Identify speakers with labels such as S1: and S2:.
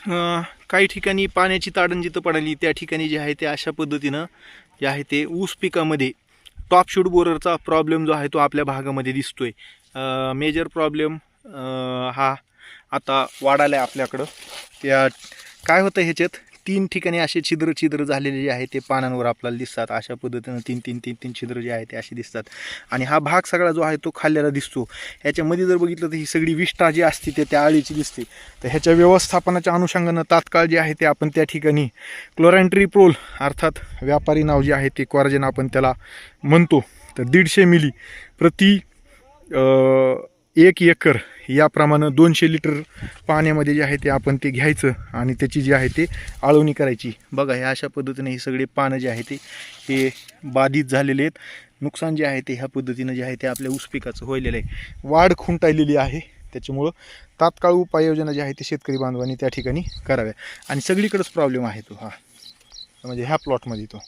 S1: काही ठिकाणी पाण्याची ताडण जिथं पडाली त्या ठिकाणी जे आहे ते अशा पद्धतीनं जे आहे ते ऊस पिकामध्ये टॉप शूट बोररचा प्रॉब्लेम जो आहे तो आपल्या भागामध्ये दिसतोय. मेजर प्रॉब्लेम हा आता वाढायला आहे आपल्याकडं. त्या काय होतं ह्याच्यात 3 ठिकाणी असे छिद्र झालेले जे आहे ते पानांवर आपल्याला दिसतात. अशा पद्धतीनं 3 छिद्र जे आहे ते असे दिसतात. आणि हा भाग सगळा जो आहे तो खाल्लेला दिसतो. ह्याच्यामध्ये जर बघितलं तर ही सगळी विष्ठा जी असते ते त्या अळीची दिसते. तर ह्याच्या व्यवस्थापनाच्या अनुषंगानं तात्काळ जे आहे ते आपण त्या ठिकाणी क्लोरॅन्ट्रिप्रोल अर्थात व्यापारी नाव जे आहे ते क्वार्जन आपण त्याला म्हणतो. तर 150 मिली प्रति 1 एकर याप्रमाणे 200 लिटर पाण्यामध्ये जे आहे ते आपण ते घ्यायचं आणि त्याची जी आहे ते आळवणी करायची. बघा ह्या अशा पद्धतीने ही सगळे पानं जे आहे ते हे बाधित झालेले आहेत. नुकसान जे आहे ते ह्या पद्धतीनं जे आहे ते आपल्या ऊस पिकाचं व्हायलेलं आहे. वाढ खुंटायलेली आहे. त्याच्यामुळं तात्काळ उपाययोजना जी आहे ते शेतकरी बांधवांनी त्या ठिकाणी कराव्या. आणि सगळीकडेच प्रॉब्लेम आहे तो हा, म्हणजे ह्या प्लॉटमध्ये तो